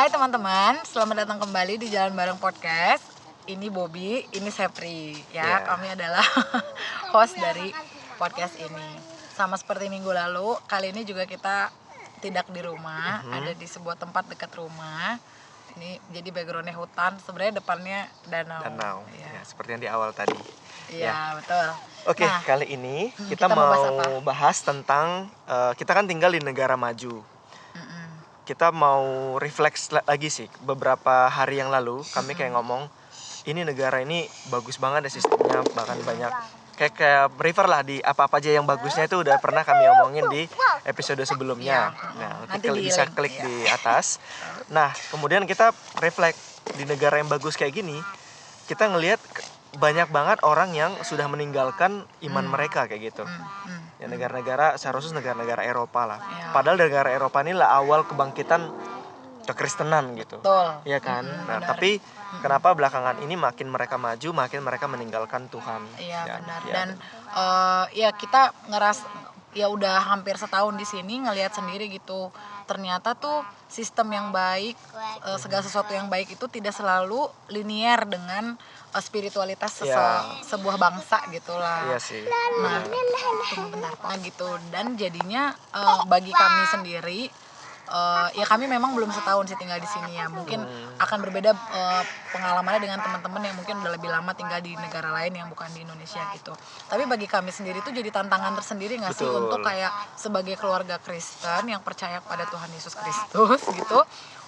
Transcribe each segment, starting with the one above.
Hai teman-teman, selamat datang kembali di Jalan Bareng Podcast. Ini Bobby, ini Sepri ya. Kami adalah host dari podcast ini. Sama seperti minggu lalu, kali ini juga kita tidak di rumah, ada di sebuah tempat dekat rumah. Ini jadi backgroundnya hutan, sebenarnya depannya danau. Ya, seperti yang di awal tadi. Iya, betul. Oke, Nah, kali ini kita mau bahas tentang kita kan tinggal di negara maju. Kita mau refleks lagi sih. Beberapa hari yang lalu kami kayak ngomong, ini negara ini bagus banget ya sistemnya, bahkan banyak kayak River lah, di apa-apa aja yang bagusnya itu udah pernah kami omongin di episode sebelumnya. Nah, nanti bisa klik di atas. Nah, kemudian kita refleks di negara yang bagus kayak gini, kita ngelihat banyak banget orang yang sudah meninggalkan iman mereka kayak gitu. Ya, negara-negara seharusnya negara-negara Eropa lah. Padahal negara Eropa ini lah awal kebangkitan kekristenan gitu. Iya kan? Nah, tapi kenapa belakangan ini makin mereka maju, makin mereka meninggalkan Tuhan. Iya, benar. Dan ya kita ya udah hampir setahun di sini ngelihat sendiri gitu. Ternyata tuh sistem yang baik, segala sesuatu yang baik itu tidak selalu linier dengan spiritualitas sebuah bangsa gitulah. Iya sih. Nah, tunggu bentar Pak gitu. Dan jadinya bagi kami sendiri, ya kami memang belum setahun sih tinggal di sini ya. Mungkin akan berbeda pengalamannya dengan teman-teman yang mungkin udah lebih lama tinggal di negara lain yang bukan di Indonesia gitu. Tapi bagi kami sendiri tuh jadi tantangan tersendiri nggak sih untuk kayak sebagai keluarga Kristen yang percaya pada Tuhan Yesus Kristus gitu,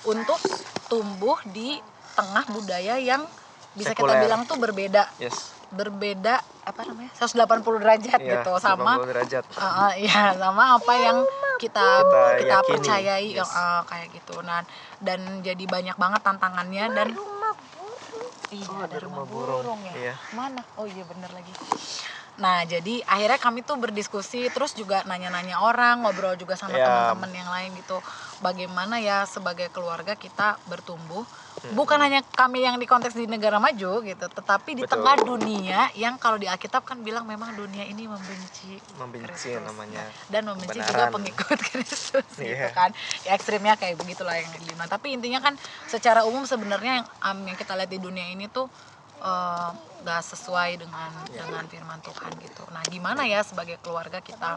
untuk tumbuh di tengah budaya yang bisa sekuler. Kita bilang tuh berbeda. Berbeda 180 derajat gitu sama 180 derajat. Ya sama apa yang kita percayai kayak gitu. Nah, dan jadi banyak banget tantangannya dan ada rumah burung ya. Iya. Mana? Oh iya bener lagi. Nah, jadi akhirnya kami tuh berdiskusi, terus juga nanya-nanya orang, ngobrol juga sama teman-teman yang lain gitu. Bagaimana ya sebagai keluarga kita bertumbuh, bukan hanya kami yang di konteks di negara maju gitu, tetapi di tengah dunia yang kalau di Alkitab kan bilang memang dunia ini membenci Kristus, namanya. Dan membenci juga pengikut Kristus gitu kan. Ya ekstrimnya kayak begitulah yang dibilang. Tapi intinya kan secara umum sebenarnya yang kita lihat di dunia ini tuh gak sesuai dengan firman Tuhan gitu. Nah, gimana ya sebagai keluarga kita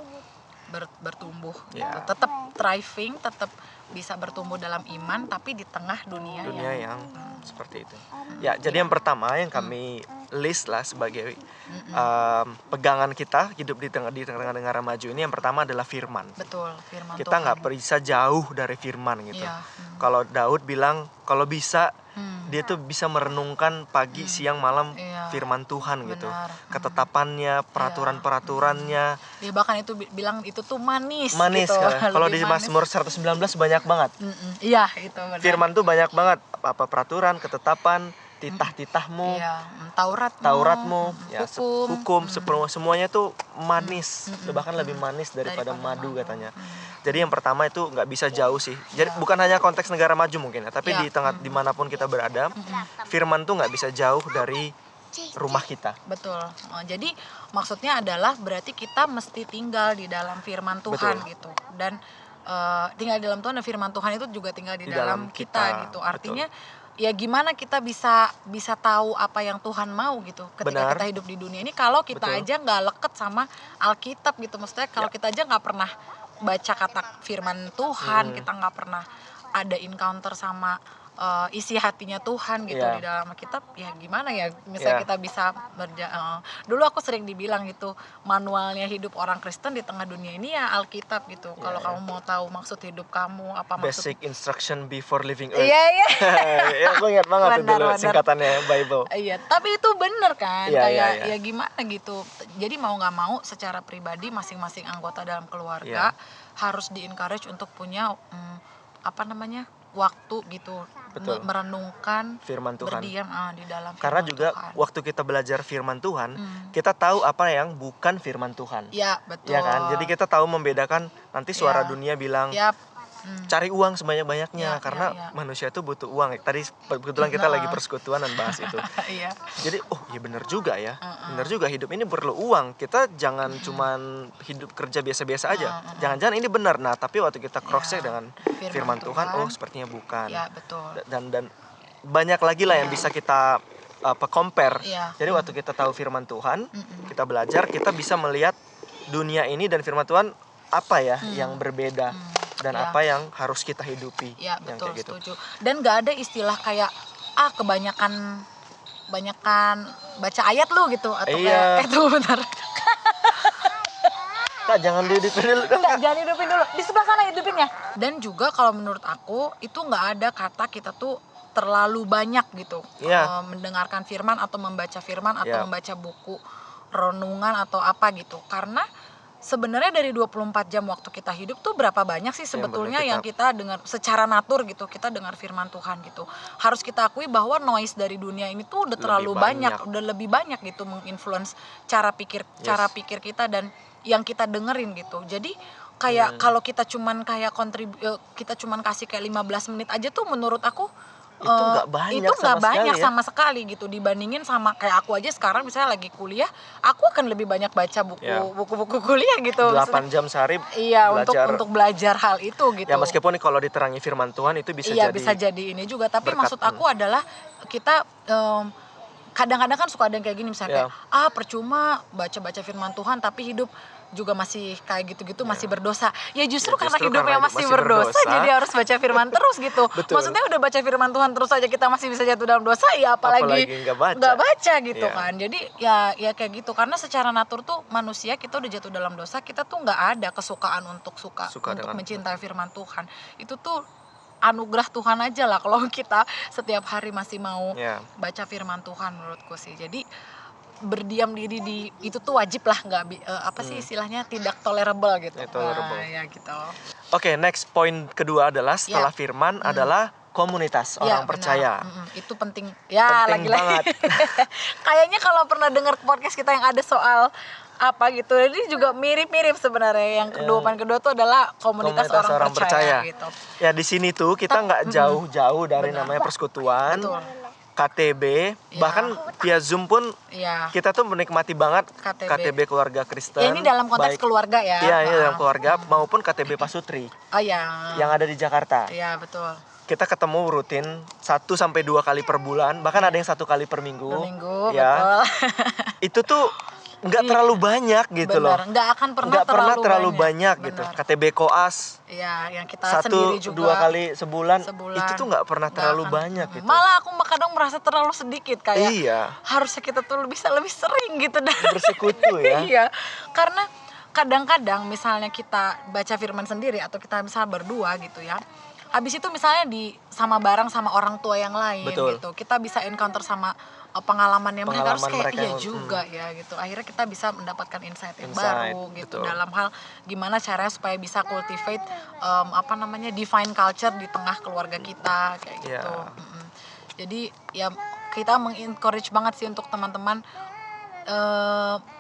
bertumbuh gitu. Tetap thriving, tetap bisa bertumbuh dalam iman, tapi di tengah dunia yang seperti itu. Ya, jadi yang pertama yang kami list lah sebagai pegangan kita hidup di tengah negara maju ini, yang pertama adalah firman. Betul, firman kita nggak bisa jauh dari firman gitu. Kalau Daud bilang kalau bisa dia tuh bisa merenungkan pagi, siang, malam firman Tuhan gitu. Ketetapannya, peraturan-peraturannya. Dia bahkan itu bilang itu tuh manis gitu. Kalau di Mazmur 119 banyak banget. Iya, itu benar. Firman tuh banyak banget, apa peraturan, ketetapan, titah-titahmu, Tauratmu, hukum, semuanya tuh manis, bahkan lebih manis daripada madu katanya. Jadi yang pertama itu nggak bisa jauh sih. Jadi bukan hanya konteks negara maju mungkin ya, tapi di tengah dimanapun kita berada, firman tuh nggak bisa jauh dari rumah kita. Betul. Jadi maksudnya adalah berarti kita mesti tinggal di dalam firman Tuhan gitu. Dan tinggal di dalam Tuhan dan firman Tuhan itu juga tinggal di dalam kita gitu. Artinya ya gimana kita bisa tahu apa yang Tuhan mau gitu ketika kita hidup di dunia ini kalau kita aja nggak leket sama Alkitab gitu. Maksudnya kalau kita aja nggak pernah baca kata firman Tuhan, kita nggak pernah ada encounter sama isi hatinya Tuhan gitu di dalam kitab, ya gimana ya misalnya kita bisa dulu aku sering dibilang gitu, manualnya hidup orang Kristen di tengah dunia ini ya Alkitab gitu. Kalau kamu mau tahu maksud hidup kamu, apa maksud basic instruction before leaving earth. Ya aku ingat banget itu dulu singkatannya Bible. Iya, tapi itu bener kan, kayak ya gimana gitu. Jadi mau nggak mau secara pribadi masing-masing anggota dalam keluarga harus di-encourage untuk punya waktu gitu, merenungkan firman Tuhan, berdiam di dalam firman karena juga Tuhan. Waktu kita belajar firman Tuhan, kita tahu apa yang bukan firman Tuhan. Ya, betul. Ya kan? Jadi kita tahu membedakan nanti suara dunia bilang cari uang sebanyak-banyaknya karena ya. manusia itu butuh uang. Tadi kebetulan kita lagi persekutuan dan bahas itu. Iya. Jadi iya benar juga ya. Benar juga, hidup ini perlu uang. Kita jangan cuman hidup kerja biasa-biasa aja. Jangan-jangan ini benar. Nah, tapi waktu kita cross check dengan firman Tuhan, oh sepertinya bukan. Ya, betul. Dan banyak lagi lah yang bisa kita compare. Iya. Jadi waktu kita tahu firman Tuhan, kita belajar, kita bisa melihat dunia ini dan firman Tuhan apa ya yang berbeda dan apa yang harus kita hidupi. Ya, yang betul, kayak gitu. setuju. Dan gak ada istilah kayak kebanyakan baca ayat lu gitu atau kayak itu bentar. Kak, jangan dihidupin dulu dong. Jangan hidupin dulu. Di sebelah sana hidupinnya. Dan juga kalau menurut aku itu nggak ada kata kita tuh terlalu banyak gitu mendengarkan firman atau membaca firman atau membaca buku renungan atau apa gitu. Karena sebenarnya dari 24 jam waktu kita hidup tuh berapa banyak sih sebetulnya yang kita dengar secara natur gitu, kita dengar firman Tuhan gitu. Harus kita akui bahwa noise dari dunia ini tuh udah terlalu banyak, udah lebih banyak gitu menginfluence cara pikir kita dan yang kita dengerin gitu. Jadi kayak kalau kita cuman kayak kita cuman kasih kayak 15 menit aja tuh menurut aku itu nggak banyak sama sekali gitu dibandingin sama kayak aku aja sekarang misalnya lagi kuliah, aku akan lebih banyak baca buku-buku kuliah gitu. 8 jam sehari. Iya, untuk belajar hal itu gitu. Ya meskipun kalau diterangi firman Tuhan itu bisa jadi ini juga, tapi berkat. Maksud aku adalah kita kadang-kadang kan suka ada yang kayak gini misalnya kayak percuma baca-baca firman Tuhan tapi hidup juga masih kayak gitu-gitu masih berdosa. Ya justru karena hidupnya masih berdosa jadi harus baca firman terus gitu. Maksudnya udah baca firman Tuhan terus aja kita masih bisa jatuh dalam dosa, ya apalagi nggak baca gitu kan. Jadi ya kayak gitu, karena secara natur tuh manusia kita udah jatuh dalam dosa, kita tuh nggak ada kesukaan untuk mencintai firman Tuhan. Itu tuh anugerah Tuhan aja lah kalau kita setiap hari masih mau baca firman Tuhan menurutku sih. Jadi berdiam diri di itu tuh wajib lah, nggak sih istilahnya, tidak tolerable gitu. Ya gitu. Oke, next point kedua adalah setelah firman adalah komunitas orang percaya. Itu penting. Ya, lagi-lagi. Kayaknya kalau pernah dengar podcast kita yang ada soal apa gitu, ini juga mirip-mirip sebenarnya. Yang kedua tuh adalah komunitas orang percaya gitu. Ya di sini tuh kita nggak jauh-jauh dari namanya persekutuan. Betul. KTB, bahkan via Zoom pun kita tuh menikmati banget KTB keluarga Kristen. Ya, ini dalam konteks keluarga ya. Iya, ini dalam keluarga maupun KTB Pasutri. Yang ada di Jakarta. Iya, betul. Kita ketemu rutin 1-2 kali per bulan, bahkan ada yang 1 kali per minggu. Betul. Itu tuh nggak terlalu banyak gitu loh. Nggak akan pernah terlalu banyak gitu. KTB Koas. Iya, yang kita sendiri juga 1-2 kali sebulan. Itu tuh nggak pernah terlalu banyak gitu. Malah aku kadang merasa terlalu sedikit kayak. Harusnya kita tuh bisa lebih sering gitu dan bersekutu ya. Iya. Karena kadang-kadang misalnya kita baca firman sendiri atau kita misalnya berdua gitu ya. Habis itu misalnya sama bareng sama orang tua yang lain gitu. Kita bisa encounter sama pengalaman yang mereka harus kayak juga ya gitu. Akhirnya kita bisa mendapatkan insight yang baru gitu dalam hal gimana caranya supaya bisa cultivate divine culture di tengah keluarga kita kayak gitu. Jadi ya kita mengencourage banget sih untuk teman-teman,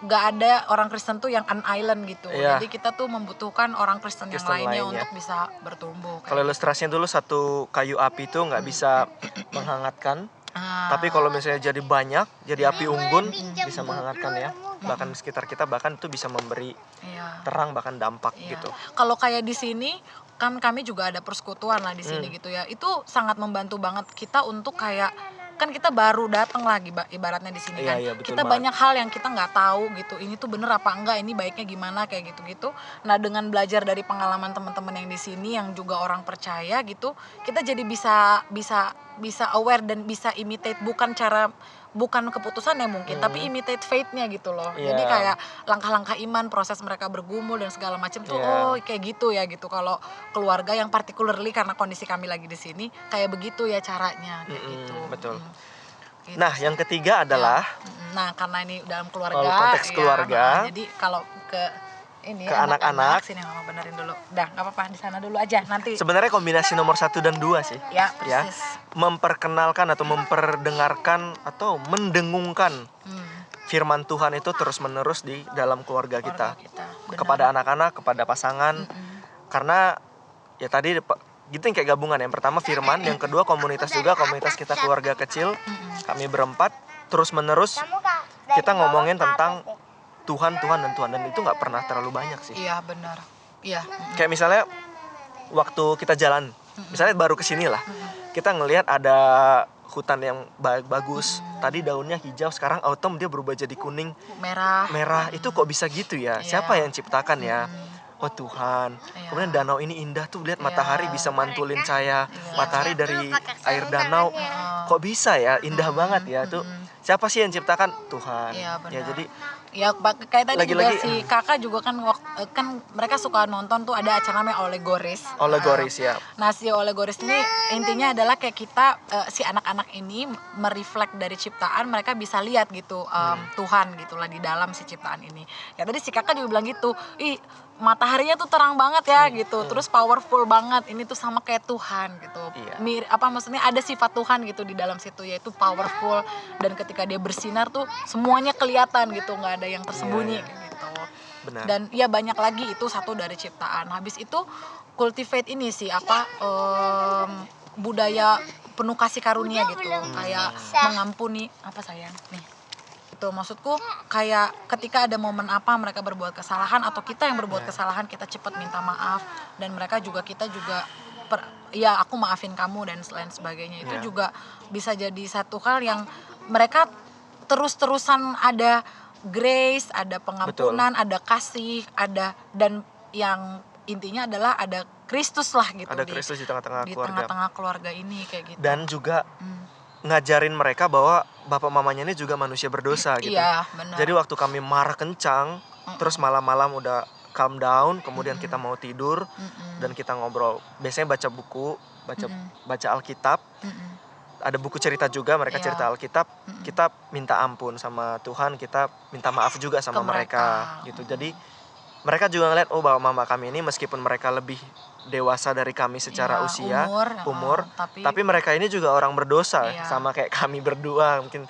gak ada orang Kristen tuh yang an island gitu. Jadi kita tuh membutuhkan orang Kristen yang lainnya untuk bisa bertumbuh. Kalau ilustrasinya dulu satu kayu api itu nggak bisa menghangatkan. Tapi kalau misalnya jadi banyak, jadi api unggun bisa menghangatkan ya. Bahkan di sekitar kita, bahkan itu bisa memberi terang, bahkan dampak gitu. Kalau kayak di sini kan kami juga ada persekutuan lah di sini gitu ya. Itu sangat membantu banget kita untuk kayak, kan kita baru datang lagi ibaratnya di sini kan. Kita banyak hal yang kita nggak tahu gitu. Ini tuh bener apa enggak, ini baiknya gimana kayak gitu-gitu. Nah, dengan belajar dari pengalaman teman-teman yang di sini yang juga orang percaya gitu, kita jadi bisa aware dan bisa imitate bukan keputusan yang mungkin tapi imitate faith-nya gitu loh. Jadi kayak langkah-langkah iman, proses mereka bergumul dan segala macam tuh kayak gitu ya gitu. Kalau keluarga yang particularly karena kondisi kami lagi di sini kayak begitu ya caranya kayak gitu. Betul. Gitu. Nah, yang ketiga adalah karena ini dalam keluarga, konteks keluarga. Jadi kalau ke anak-anak sini mama benerin dulu. Udah, enggak apa-apa, di sana dulu aja nanti. Sebenarnya kombinasi nomor 1 dan 2 sih. Ya, persis. Memperkenalkan atau memperdengarkan atau mendengungkan firman Tuhan itu terus-menerus di dalam keluarga kita. Kepada anak-anak, kepada pasangan. Karena ya tadi gitu yang kayak gabungan. Yang pertama firman, yang kedua komunitas juga, komunitas kita keluarga kecil. Kami berempat terus menerus kita ngomongin tentang Tuhan dan itu nggak pernah terlalu banyak sih. Iya benar. Iya. Kayak misalnya waktu kita jalan, misalnya baru kesini lah, kita ngelihat ada hutan yang bagus. Tadi daunnya hijau, sekarang autumn dia berubah jadi kuning, merah. Itu kok bisa gitu ya? Siapa yang ciptakan ya? Oh Tuhan. Kemudian danau ini indah tuh, lihat matahari bisa mantulin cahaya matahari dari air danau. Kok bisa ya? Indah banget ya tuh. Siapa sih yang ciptakan? Tuhan. Ya jadi ya kayak tadi juga si kakak juga kan mereka suka nonton tuh ada acara namanya Olegoris ya. Nah si Olegoris ini intinya adalah kayak kita si anak-anak ini mereflek dari ciptaan, mereka bisa lihat gitu Tuhan gitulah di dalam si ciptaan ini. Ya tadi si kakak juga bilang gitu, ih mataharinya tuh terang banget ya gitu, terus powerful banget, ini tuh sama kayak Tuhan gitu. Maksudnya ada sifat Tuhan gitu di dalam situ, yaitu powerful, dan ketika dia bersinar tuh semuanya kelihatan gitu, nggak ada yang tersembunyi gitu. Benar. Dan ya banyak lagi, itu satu dari ciptaan. Habis itu cultivate ini sih budaya penuh kasih karunia gitu, kayak mengampuni sayang nih. Maksudku kayak ketika ada momen mereka berbuat kesalahan atau kita yang berbuat kesalahan, kita cepat minta maaf, dan mereka juga aku maafin kamu dan lain sebagainya. Itu juga bisa jadi satu hal yang mereka terus-terusan ada grace, ada pengampunan, ada kasih, dan yang intinya adalah ada Kristus lah gitu. Ada Kristus di tengah-tengah keluarga ini kayak gitu. Dan juga ngajarin mereka bahwa bapak mamanya ini juga manusia berdosa gitu. Iya, benar. Jadi waktu kami marah kencang, terus malam-malam udah calm down, kemudian kita mau tidur dan kita ngobrol. Biasanya baca buku, baca Alkitab. Ada buku cerita juga, mereka cerita Alkitab. Kita minta ampun sama Tuhan, kita minta maaf juga sama mereka gitu. Jadi mereka juga ngeliat, oh bapak mama kami ini meskipun mereka lebih dewasa dari kami secara usia, umur, tapi mereka ini juga orang berdosa, sama kayak kami berdua, mungkin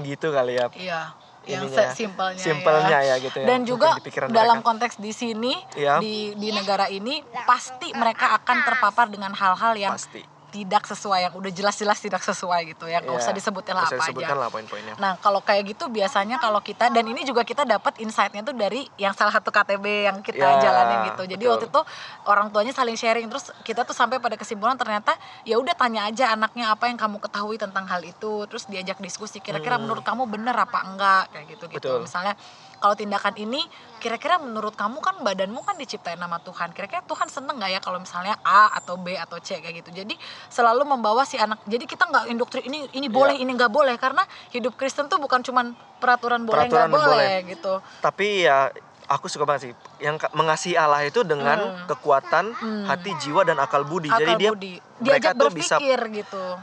gitu kali ya. Iya. Yang simpelnya ya gitu ya. Dan juga dalam konteks di sini, di negara ini pasti mereka akan terpapar dengan hal-hal yang tidak sesuai, yang udah jelas-jelas tidak sesuai gitu ya, nggak usah disebutin lah apa aja. Poin-poinnya. Nah kalau kayak gitu biasanya kalau kita, dan ini juga kita dapat insight-nya tuh dari yang salah satu KTB yang kita jalanin gitu. Jadi waktu itu orang tuanya saling sharing, terus kita tuh sampai pada kesimpulan ternyata ya udah tanya aja anaknya apa yang kamu ketahui tentang hal itu, terus diajak diskusi kira-kira menurut kamu bener apa enggak kayak gitu. Misalnya kalau tindakan ini kira-kira menurut kamu kan badanmu kan diciptain nama Tuhan, kira-kira Tuhan seneng nggak ya kalau misalnya A atau B atau C kayak gitu. Jadi selalu membawa si anak, jadi kita nggak indoktrin ini boleh ini nggak boleh, karena hidup Kristen tuh bukan cuman peraturan boleh nggak boleh gitu. Tapi ya aku suka banget sih yang mengasihi Allah itu dengan kekuatan hati, jiwa, dan akal budi. Jadi mereka tuh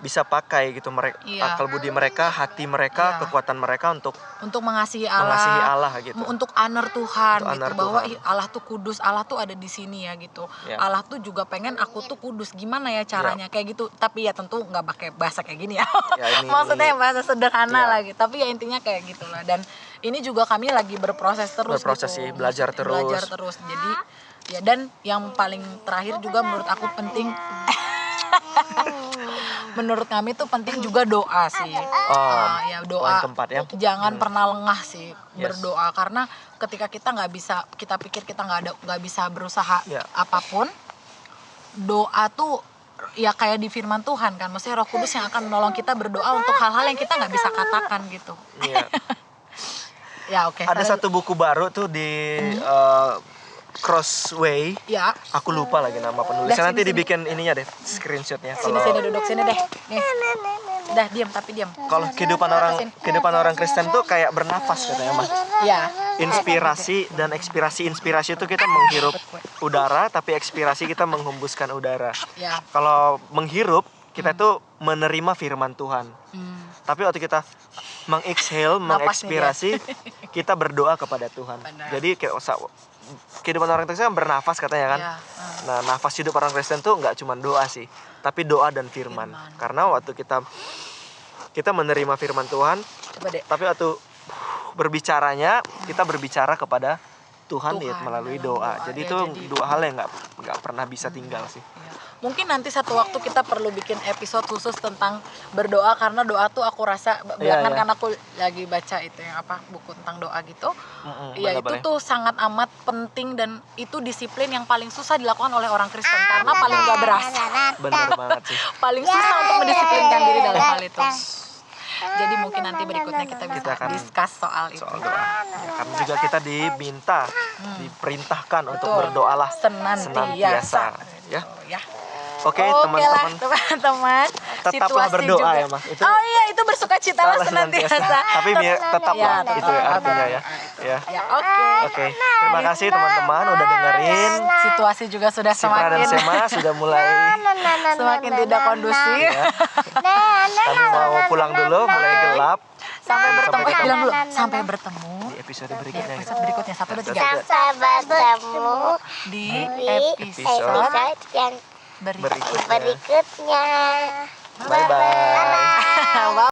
bisa pakai gitu mereka, akal budi mereka, hati mereka, kekuatan mereka untuk mengasihi Allah gitu. Untuk honor Tuhan gitu, bahwa Allah tuh kudus, Allah tuh ada di sini ya gitu. Allah tuh juga pengen aku tuh kudus, gimana ya caranya kayak gitu. Tapi ya tentu nggak pakai bahasa kayak gini ya. Maksudnya bahasa sederhana lah gitu. Tapi ya intinya kayak gitulah. Dan ini juga kami lagi berproses terus sih, belajar terus. Jadi ya, dan yang paling terakhir juga menurut aku penting menurut kami tuh penting juga doa sih. Ya doa. Keempat, ya. Jangan pernah lengah sih berdoa, karena ketika kita kita pikir kita nggak bisa berusaha apapun, doa tuh ya kayak di firman Tuhan kan, maksudnya Roh Kudus yang akan menolong kita berdoa untuk hal-hal yang kita nggak bisa katakan gitu. Ya oke. Ada satu buku baru tuh di Crossway. Ya. Aku lupa lagi nama penulisnya. Nanti dibikin ininya deh, screenshotnya. Sini duduk sini deh. Nih. Udah diam. Kalau kehidupan orang Kristen tuh kayak bernafas katanya mah. Iya. Inspirasi dan ekspirasi. Inspirasi itu kita menghirup udara, tapi ekspirasi kita menghembuskan udara. Ya. Kalau menghirup kita tuh menerima firman Tuhan. Tapi waktu kita mengexhale, mengekspirasi, kita berdoa kepada Tuhan. Benar. Jadi kehidupan orang Kristen bernafas katanya kan. Nah, nafas hidup orang Kristen tuh nggak cuma doa sih, tapi doa dan firman. Karena waktu kita menerima firman Tuhan, tapi waktu berbicaranya kita berbicara kepada Tuhan ya melalui doa. Jadi itu dua hal yang nggak pernah bisa tinggal sih. Iya. Mungkin nanti satu waktu kita perlu bikin episode khusus tentang berdoa, karena doa tuh aku rasa belakangan kan aku lagi baca itu yang buku tentang doa gitu. Iya, itu tuh sangat amat penting, dan itu disiplin yang paling susah dilakukan oleh orang Kristen karena paling gak berasa. Benar banget sih. Paling susah untuk mendisiplinkan diri dalam hal itu. Jadi mungkin nanti berikutnya kita bisa akan discuss soal itu. Soal doa. Ya, karena juga kita diminta, diperintahkan untuk berdoalah senantiasa. Ya. Oke, teman-teman. Teman-teman. Tetaplah berdoa juga. Ya, Mas. Itu oh iya, itu bersukacitalah senantiasa. Tapi tetaplah itu ya artinya ya. Ya, oke. Terima kasih teman-teman udah dengerin. Situasi juga sudah Sifra dan Sema sudah mulai semakin tidak kondusif. Ya. Kami mau pulang dulu, mulai gelap. Sampai bertemu. Bilang dulu, sampai bertemu di episode berikutnya. Episode berikutnya 1 2 3. Sampai bertemu di episode yang berikutnya. berikutnya. Bye bye.